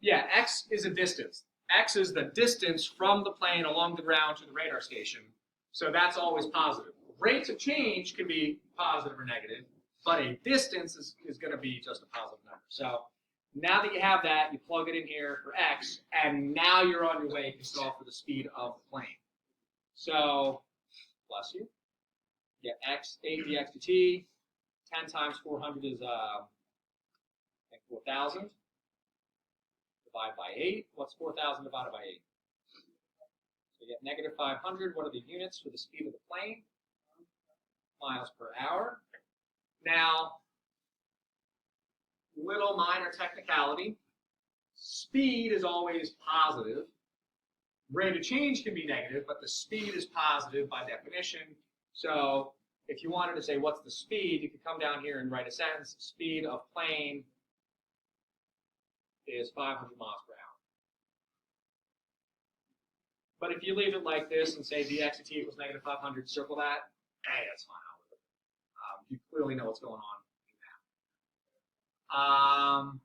Yeah, x is a distance. X is the distance from the plane along the ground to the radar station. So that's always positive. Rates of change can be positive or negative, but a distance is going to be just a positive number. So now that you have that, you plug it in here for x, and now you're on your way to solve for the speed of the plane. So, bless you. You get x, 8 dx dt. 10 times 400 is, I think, 4,000. Divide by 8. What's 4,000 divided by 8? So you get negative 500. What are the units for the speed of the plane? Miles per hour. Now, little minor technicality. Speed is always positive. Rate of change can be negative, but the speed is positive by definition. So if you wanted to say what's the speed, you could come down here and write a sentence. Speed of plane is 500 miles per hour. But if you leave it like this and say dx dt equals negative 500, circle that, hey, that's fine. You clearly know what's going on.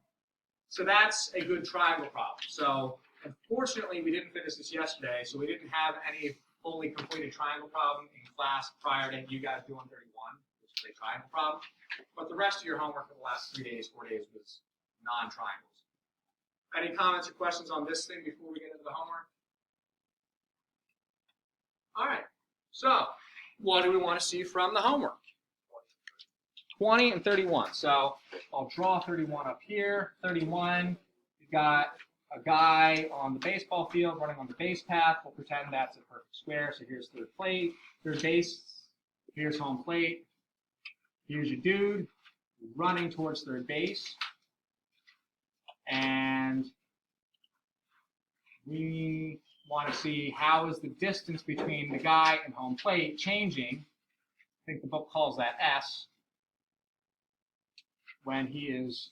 So that's a good triangle problem. So unfortunately, we didn't finish this yesterday, so we didn't have any fully completed triangle problem in class prior to you guys doing 31, which is a triangle problem. But the rest of your homework for the last 4 days was non-triangles. Any comments or questions on this thing before we get into the homework? All right. So what do we want to see from the homework? 20 and 31. So I'll draw 31 up here. 31, you've got a guy on the baseball field running on the base path. We'll pretend that's a perfect square. So here's third base. Here's home plate. Here's your dude running towards third base. And we want to see how is the distance between the guy and home plate changing. I think the book calls that S, when he is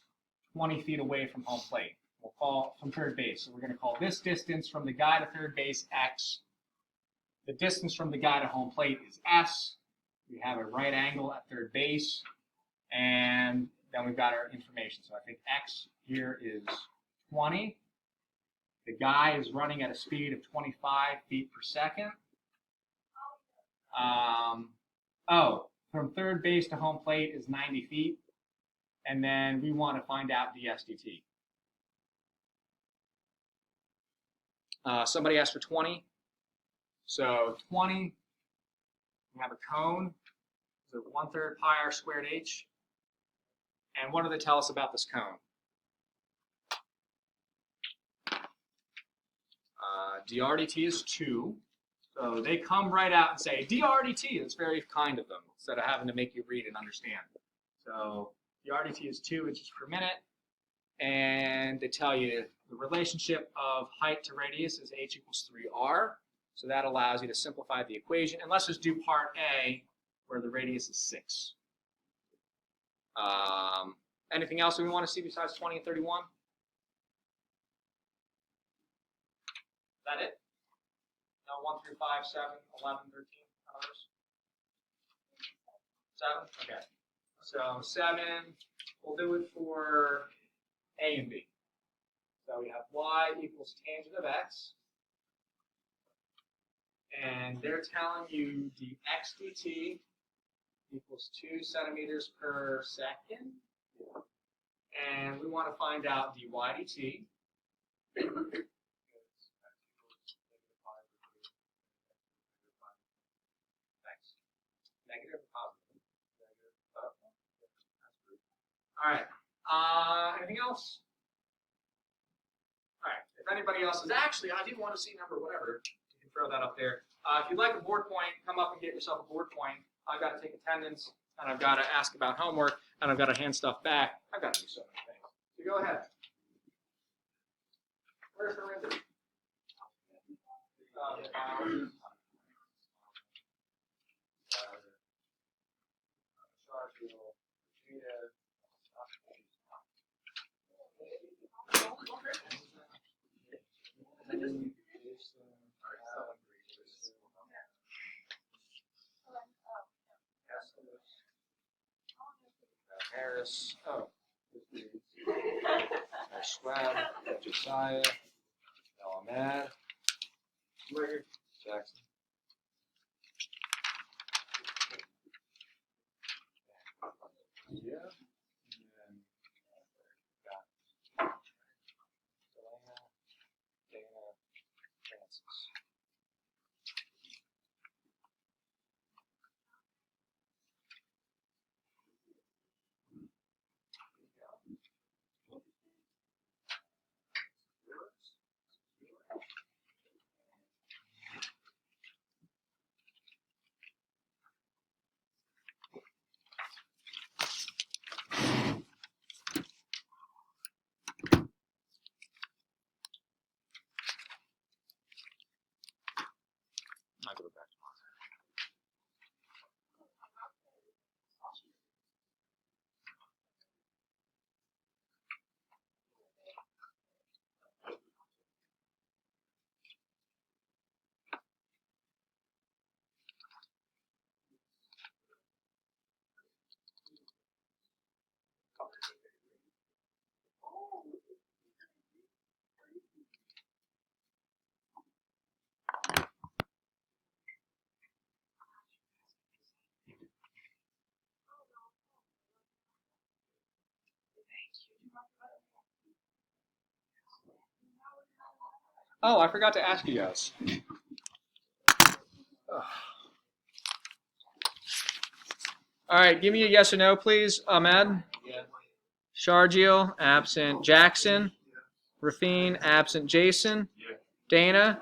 20 feet away from home plate. We'll call from third base. So we're going to call this distance from the guy to third base X. The distance from the guy to home plate is S. We have a right angle at third base. And then we've got our information. So I think X here is 20. The guy is running at a speed of 25 feet per second. From third base to home plate is 90 feet. And then we want to find out dx dt. Somebody asked for 20. So 20, we have a cone. So 1/3 pi r squared h. And what do they tell us about this cone? dr dt is 2. So they come right out and say, dr dt. It's very kind of them, instead of having to make you read and understand. So dr dt is 2 inches per minute. And they tell you the relationship of height to radius is h equals 3r. So that allows you to simplify the equation. And let's just do part A, where the radius is 6. Anything else that we want to see besides 20 and 31? Is that it? No, 1 through 5, 7, 11, 13, others? 7? Okay. So 7, we'll do it for A and B. So we have y equals tangent of x. And they're telling you dx dt equals 2 centimeters per second. And we want to find out dy dt. Thanks. Negative or positive? Negative. All right. Anything else? All right. If anybody else is actually, I didn't want to see number whatever. You can throw that up there. If you'd like a board point, come up and get yourself a board point. I've got to take attendance, and I've got to ask about homework, and I've got to hand stuff back. I've got to do so many things. So go ahead. Where's the ribbon? Harris. Oh. Swab, Josiah, Ahmed, Jackson. Yeah. And then got Delana, Dana, Francis. I'll go back. Oh, I forgot to ask you guys. All right, give me a yes or no, please. Ahmed? Yeah. Shargil, absent. Jackson? Rafine, absent. Jason? Yeah. Dana?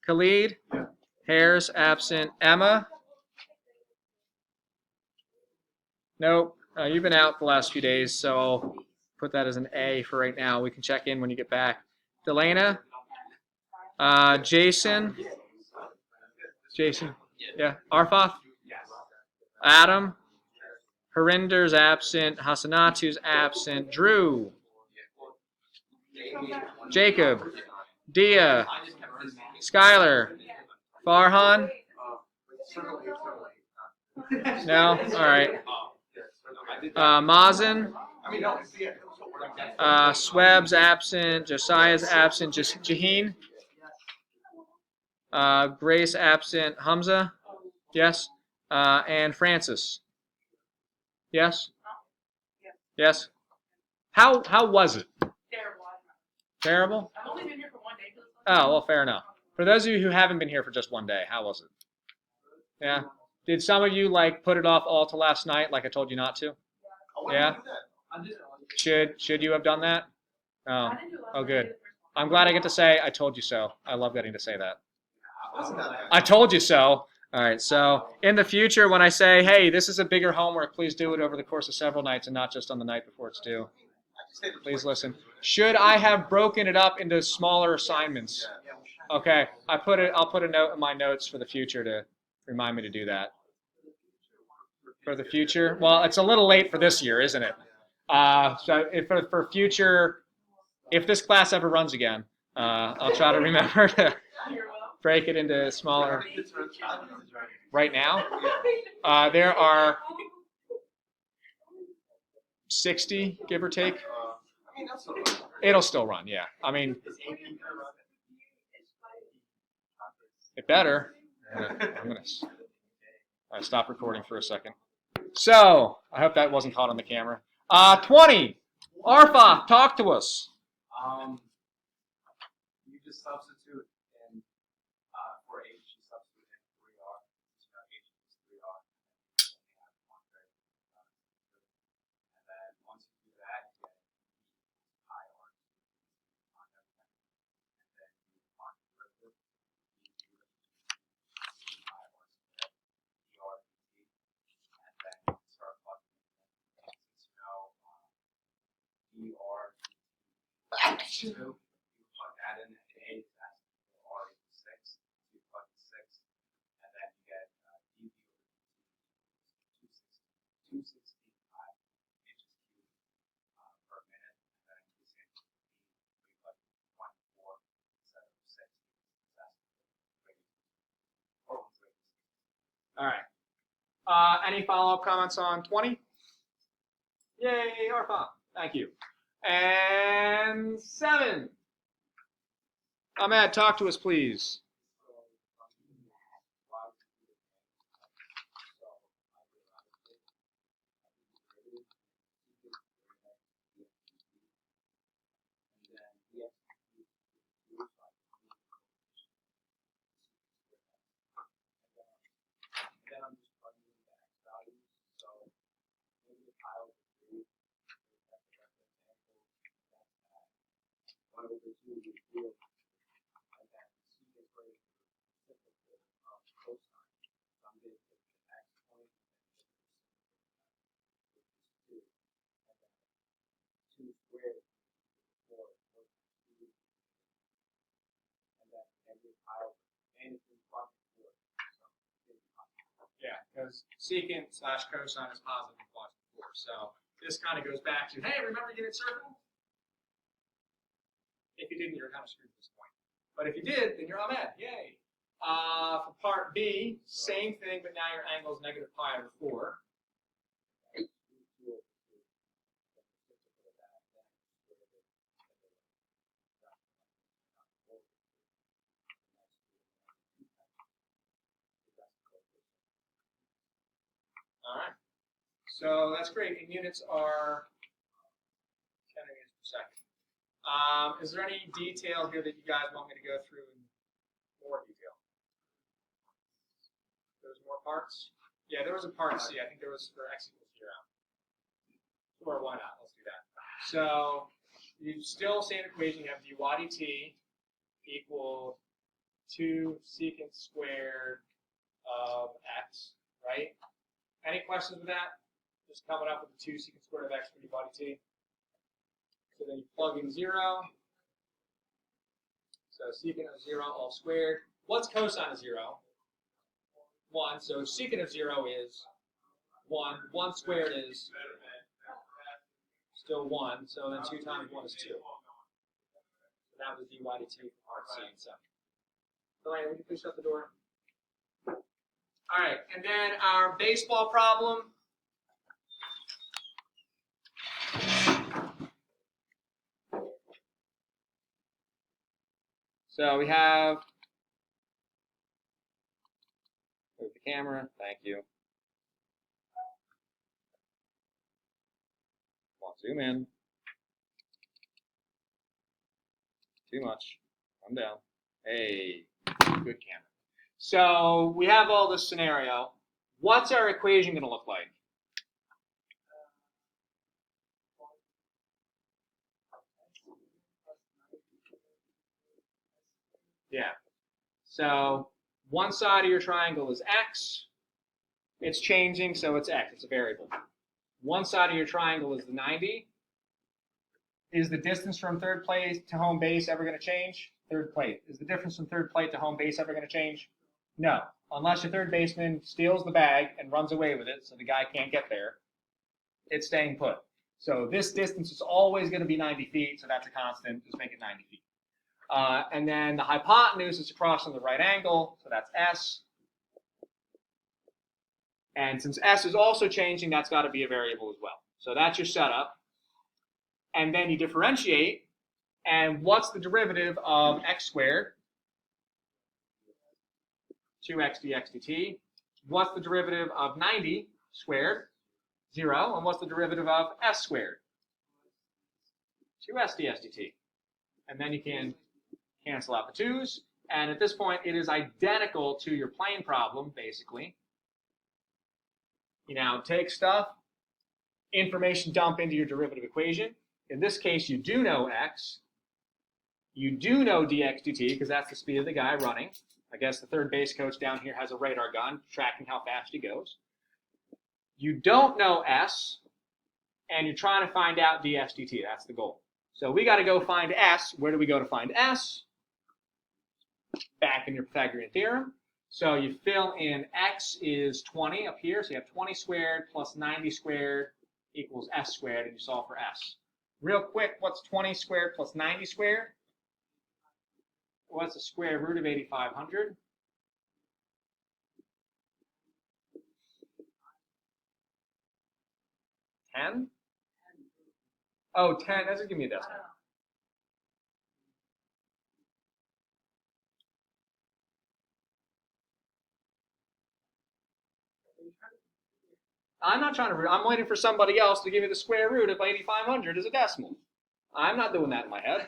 Khalid? Harris, absent. Emma? Nope. You've been out the last few days, so I'll put that as an A for right now. We can check in when you get back. Delana? Jason? Jason? Yeah. Arfath? Adam? Harinder's absent. Hasanatu's absent. Drew? Jacob? Dia? Skylar? Farhan? No? All right. Mazen? Sweb's absent. Josiah's absent. Jaheen? Grace absent. Hamza? Yes. And Francis? Yes? Yes? How was it? Terrible? I've only been here for 1 day. Oh, well, fair enough. For those of you who haven't been here for just 1 day, how was it? Yeah? Did some of you, like, put it off all to last night like I told you not to? Yeah? Should you have done that? Oh, oh, good. I'm glad I get to say I told you so. I love getting to say that. I told you so. All right, so in the future when I say, hey, this is a bigger homework, please do it over the course of several nights and not just on the night before it's due. Please listen. Should I have broken it up into smaller assignments? Okay, I'll put a note in my notes for the future to remind me to do that. For the future? Well, it's a little late for this year, isn't it? So for future, if this class ever runs again, I'll try to remember to break it into smaller. Right now, there are 60, give or take. It'll still run, yeah. I mean, it better. I'm gonna stop recording for a second. So, I hope that wasn't caught on the camera. 20. Arfa, talk to us. You just substitute in for H, you substitute in 3R. So H is 3R. And then once you do that, you get IR. And then you find the derivative. And then start plugging in. Since you know ER2, you plug that in, and A is asking for R equals 6. So you plug in 6, and then you get dV over 265 inches cubed per minute. And then you say we plug 24 instead of 6. All right. Any follow-up comments on 20? Yay, Arfa. Thank you. And 7. Ahmed, talk to us, please. Yeah, because secant slash cosine is positive in quadrant 4. So this kind of goes back to, hey, remember unit circle? If you didn't, you're kind of screwed at this point. But if you did, then you're Ahmed. Yay. For part B, same thing, but now your angle is negative pi over 4. All right. So that's great. And units are 10 meters per second. Is there any detail here that you guys want me to go through in more detail? There's more parts? Yeah, there was a part C. I think there was for x equals 0. Or why not? Let's do that. So you still same equation. You have dy dt equals 2 secant squared of x, right? Any questions with that? Just coming up with the 2 secant squared of x for dy dt. So then you plug in 0. So secant of 0 all squared. What's cosine of 0? 1. So secant of 0 is 1. 1 squared is still 1. So then 2 times 1 is 2. So that was dy dt for part C and 7. Elaine, would you please shut the door? All right, and then our baseball problem. So we have, move the camera, thank you. Come on, zoom in. Too much. Come down. Hey, good camera. So we have all this scenario. What's our equation going to look like? Yeah. So one side of your triangle is x. It's changing, so it's x. It's a variable. One side of your triangle is the 90. Is the distance from third plate to home base ever going to change? Third plate. Is the difference from third plate to home base ever going to change? No. Unless your third baseman steals the bag and runs away with it so the guy can't get there, it's staying put. So this distance is always going to be 90 feet, so that's a constant. Just make it 90 feet. And then the hypotenuse is across on the right angle, so that's s. And since s is also changing, that's got to be a variable as well. So that's your setup. And then you differentiate, and what's the derivative of x squared? 2x dx dt. What's the derivative of 90 squared? 0. And what's the derivative of s squared? 2s ds dt. And then you can cancel out the 2's. And at this point, it is identical to your plane problem, basically. You now take stuff, information dump into your derivative equation. In this case, you do know x. You do know dx dt, because that's the speed of the guy running. I guess the third base coach down here has a radar gun tracking how fast he goes. You don't know s, and you're trying to find out dx dt. That's the goal. So we got to go find s. Where do we go to find s? Back in your Pythagorean theorem. So you fill in x is 20 up here. So you have 20 squared plus 90 squared equals s squared, and you solve for s. Real quick, what's 20 squared plus 90 squared? What's the square root of 8,500? $10? Oh, 10 doesn't give me a decimal. I'm not trying to. I'm waiting for somebody else to give me the square root of 8,500 as a decimal. I'm not doing that in my head.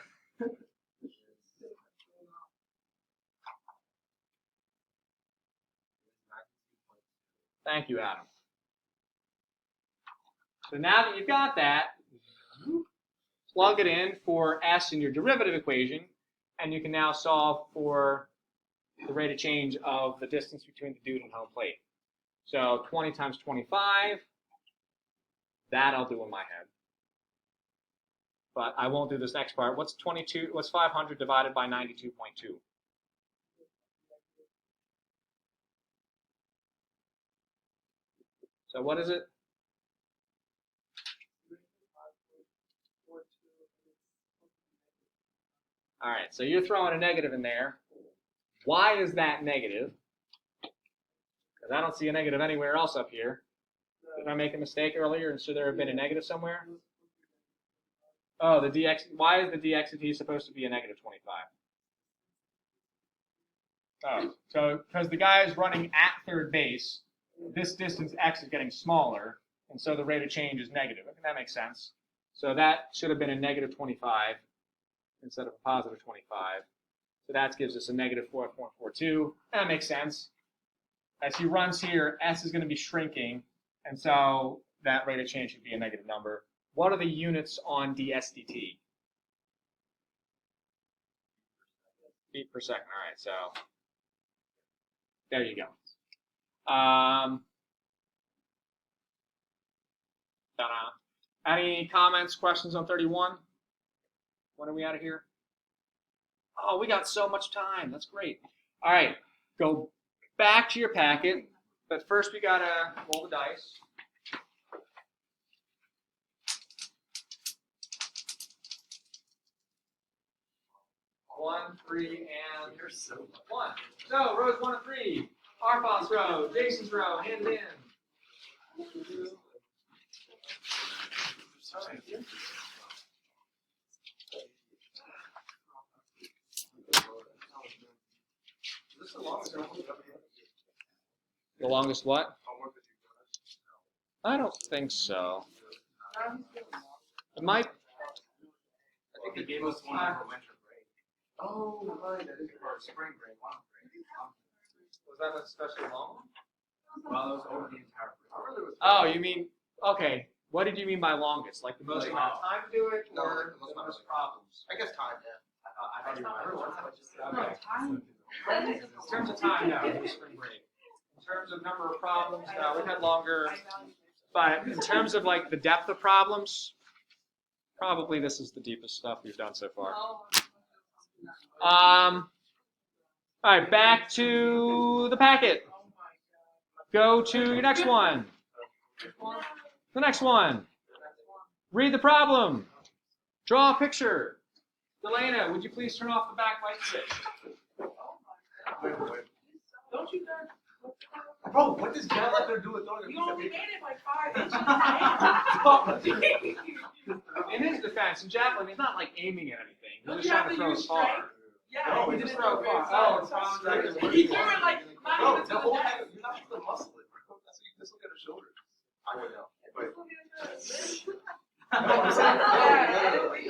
Thank you, Adam. So now that you've got that, plug it in for s in your derivative equation, and you can now solve for the rate of change of the distance between the dude and home plate. So 20 times 25, that I'll do in my head. But I won't do this next part. What's 22? What's 500 divided by 92.2? So what is it? All right, so you're throwing a negative in there. Why is that negative? Because I don't see a negative anywhere else up here. Did I make a mistake earlier and should there have been a negative somewhere? Oh, the dx. Why is the dx of t supposed to be a negative 25? Oh, so because the guy is running at third base, this distance x is getting smaller, and so the rate of change is negative. I think that makes sense. So that should have been a negative 25 instead of a positive 25. So that gives us a negative 4.42. That makes sense. As he runs here, s is going to be shrinking, and so that rate of change should be a negative number. What are the units on ds dt? Feet per second. All right, so there you go. Any comments, questions on 31? When are we out of here? Oh, we got so much time. That's great. All right, go back to your packet, but first we gotta roll the dice. One, 3, and You're so lucky. 1. So rows 1 and 3. Arpos row, Jason's row, hand it in. The longest what? I don't think so. It might. I think they gave us one for winter break. Oh, right, that is for spring break, long break. Was that especially long? Well, it was over the entire break. Oh, you mean, okay. What did you mean by longest? Like the most amount of time to do it, No, or like the the most most problems? I guess time, yeah. I thought you were. Okay. In terms of time, no, it was spring break. In terms of number of problems, no, we had longer. But in terms of like the depth of problems, probably this is the deepest stuff we've done so far. All right, back to the packet. Go to your next one. The next one. Read the problem. Draw a picture. Delana, would you please turn off the backlight switch? Don't you guys? Bro, what does Jan let her do with throwing a You piece of only paper? made it like 5 inches. In his defense, and Jacqueline, he's not like aiming at anything. He's Don't just you trying have to to throw use it far. strength? Yeah, No, he he just just throw throw far. it Oh, far. problems Straight that to are the You working were part. like, not No, even to the the whole neck. thing, you're not supposed to muscle it, bro. That's what you just look at her shoulders. I would know. Wait. No, I'm saying, no,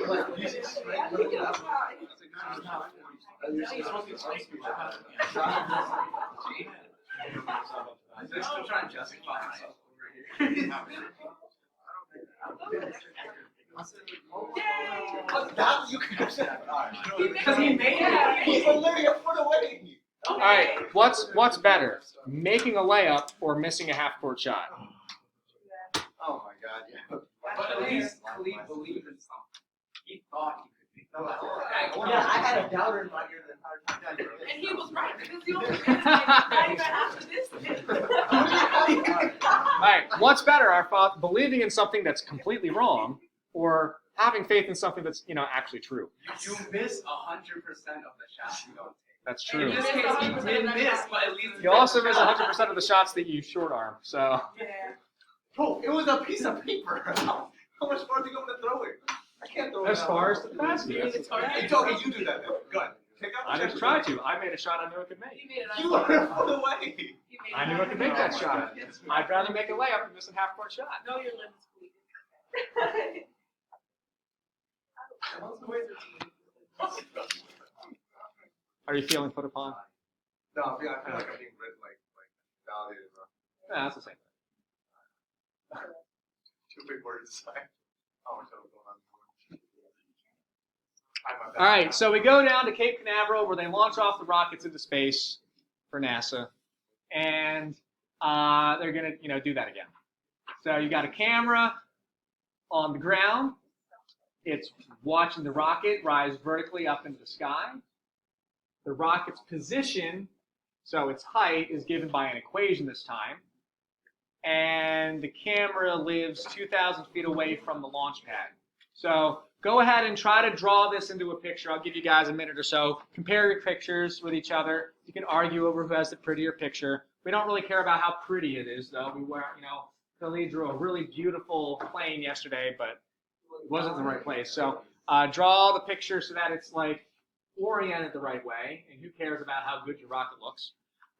like, you see straight, look at that. You're supposed to be straight. They're still trying to justify myself over here. That you could have said. Because he made it. He's literally a foot away. All right, what's better, making a layup or missing a half-court shot? Oh my god, yeah. But at least Khalid believed in something. He thought he could be. Yeah, I had a doubter in my ear the entire time. And he was right, because the only reason not even after this. All right, what's better, our thought, believing in something that's completely wrong, or having faith in something that's actually true? You miss 100% of the shots you don't take. That's In true. this case, he did miss, but at least. You also miss 100% of the shots that you short arm. So Yeah. Bro, it was a piece of paper. How much farther are you going to throw it? I can't throw it As out. far as the basket. It's hard. It's okay, you do that then. Go ahead. Take out I the just tried to. I made a shot I knew I could make. You made it. You are put away. You made it. I knew I could make that shot. I'd rather make a layup than miss a half-court shot. Know your limits, please. Are you feeling put upon? No, I feel like I'm being written like validated, bro. Yeah, that's the same. Two big words. Oh, what's going on? All right, so we go down to Cape Canaveral where they launch off the rockets into space for NASA, and they're gonna, do that again. So you got a camera on the ground. It's watching the rocket rise vertically up into the sky. The rocket's position, so its height, is given by an equation this time. And the camera lives 2,000 feet away from the launch pad. So go ahead and try to draw this into a picture. I'll give you guys a minute or so. Compare your pictures with each other. You can argue over who has the prettier picture. We don't really care about how pretty it is, though. Khalid drew a really beautiful plane yesterday, but it wasn't in the right place. So draw the picture so that it's oriented the right way, and who cares about how good your rocket looks.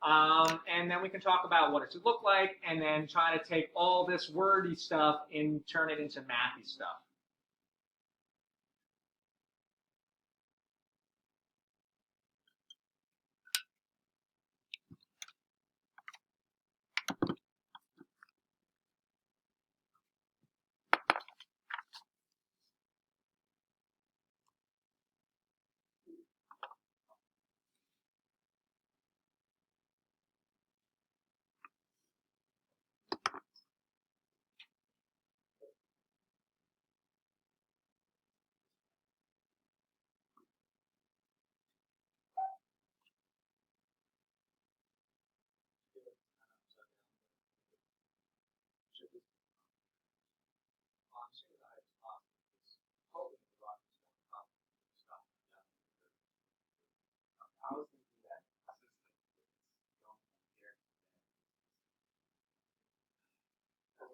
And then we can talk about what it should look like, and then try to take all this wordy stuff and turn it into mathy stuff.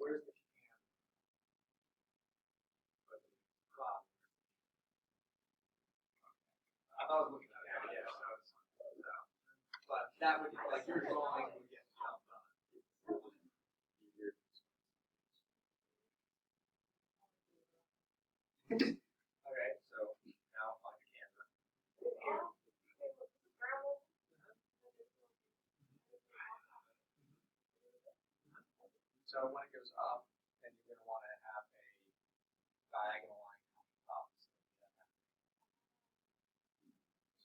Where's the camera? I thought I was looking at it. Yeah, but that would your drawing would get jumped on. Okay, so now on the camera. So when it goes up, then you're going to want to have a diagonal line coming up.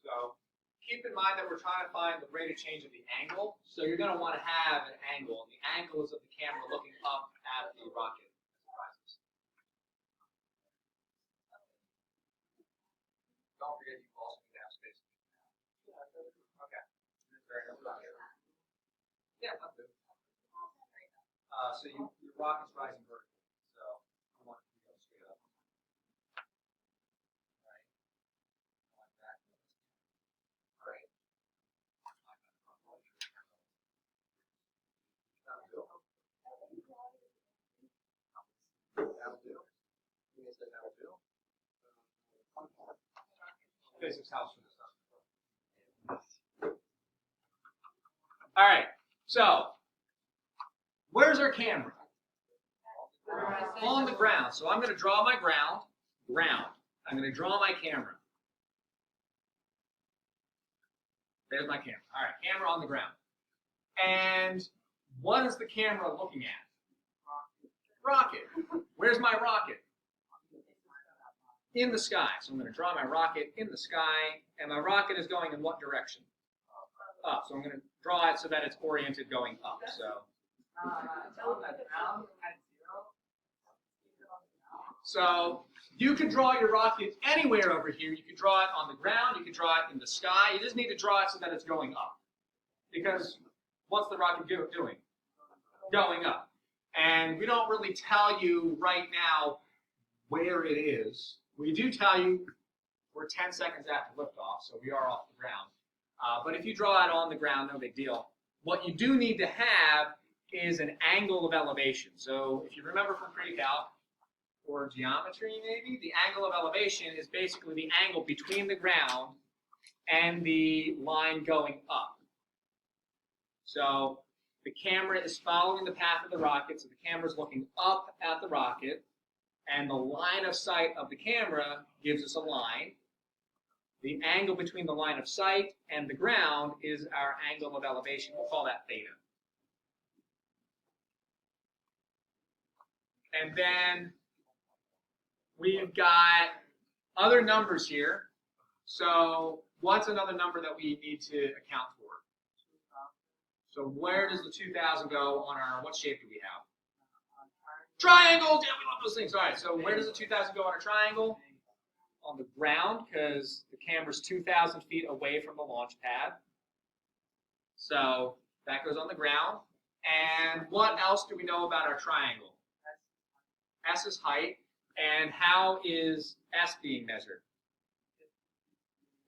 So keep in mind that we're trying to find the rate of change of the angle. So you're going to want to have an angle, and the angle is of the camera looking up at the rocket as it rises. Don't forget you also need to have space. Okay. Yeah, that's good. So your rocket's rising vertically, so you want it to go straight up. Right. Like that. Great. That'll do. That'll do. You guys think that'll do? Physics house for this stuff. All right, so where's our camera? On the ground. So I'm going to draw my ground. I'm going to draw my camera. There's my camera. All right, camera on the ground. And what is the camera looking at? Rocket. Where's my rocket? In the sky. So I'm going to draw my rocket in the sky, and my rocket is going in what direction? Up. So I'm going to draw it so that it's oriented going up. So you can draw your rocket anywhere over here. You can draw it on the ground. You can draw it in the sky. You just need to draw it so that it's going up. Because what's the rocket doing? Going up. And we don't really tell you right now where it is. We do tell you we're 10 seconds after liftoff, so we are off the ground. But if you draw it on the ground, no big deal. What you do need to have is an angle of elevation. So if you remember from pre-cal, or geometry maybe. The angle of elevation is basically the angle between the ground and the line going up. So the camera is following the path of the rocket, so the camera is looking up at the rocket, and the line of sight of the camera gives us a line. The angle between the line of sight and the ground is our angle of elevation. We'll call that theta. And then we've got other numbers here. So what's another number that we need to account for? So where does the 2,000 go on our, what shape do we have? Triangles! Yeah, we love those things. All right, so where does the 2,000 go on a triangle? On the ground, because the camera's 2,000 feet away from the launch pad. So that goes on the ground. And what else do we know about our triangle? S is height. And how is S being measured?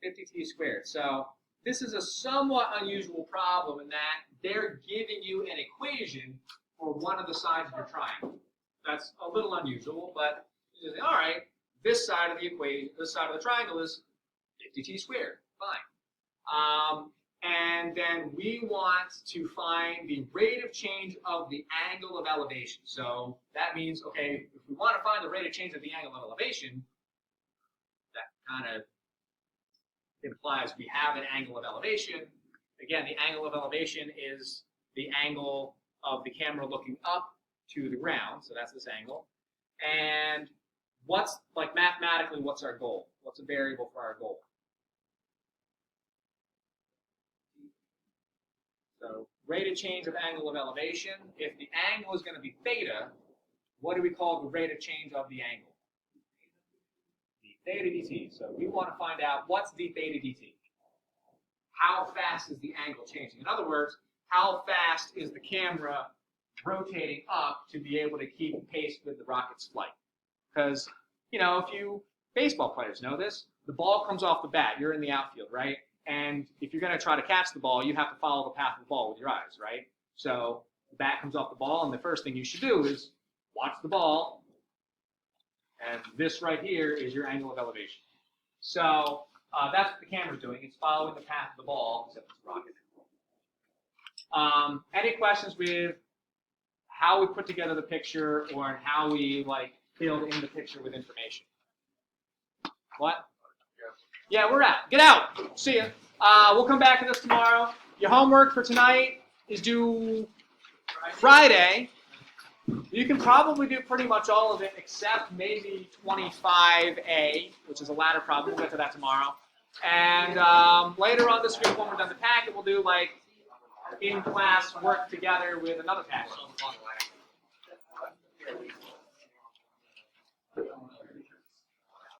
50t squared. So this is a somewhat unusual problem in that they're giving you an equation for one of the sides of your triangle. That's a little unusual, but you say, all right, this side of the equation, this side of the triangle is 50t squared. Fine. And then we want to find the rate of change of the angle of elevation. So that means, okay, if we want to find the rate of change of the angle of elevation, that kind of implies we have an angle of elevation. Again, the angle of elevation is the angle of the camera looking up to the ground, so that's this angle. And what's, like mathematically, what's our goal? What's a variable for our goal? So rate of change of angle of elevation. If the angle is going to be theta, what do we call the rate of change of the angle? The theta dt. So we want to find out what's the theta dt. How fast is the angle changing? In other words, how fast is the camera rotating up to be able to keep pace with the rocket's flight? Because, you know, if you baseball players know this, the ball comes off the bat, you're in the outfield, right? And if you're going to try to catch the ball, you have to follow the path of the ball with your eyes, right? So the bat comes off the ball, and the first thing you should do is watch the ball. And this right here is your angle of elevation. So that's what the camera's doing. It's following the path of the ball, except it's rocket. Any questions with how we put together the picture or how we like fill in the picture with information? What? Yeah, we're out. Get out. See ya. We'll come back to this tomorrow. Your homework for tonight is due Friday. You can probably do pretty much all of it except maybe 25A, which is a ladder problem. We'll get to that tomorrow. And later on this week, when we're done the packet, we'll do like in-class work together with another packet.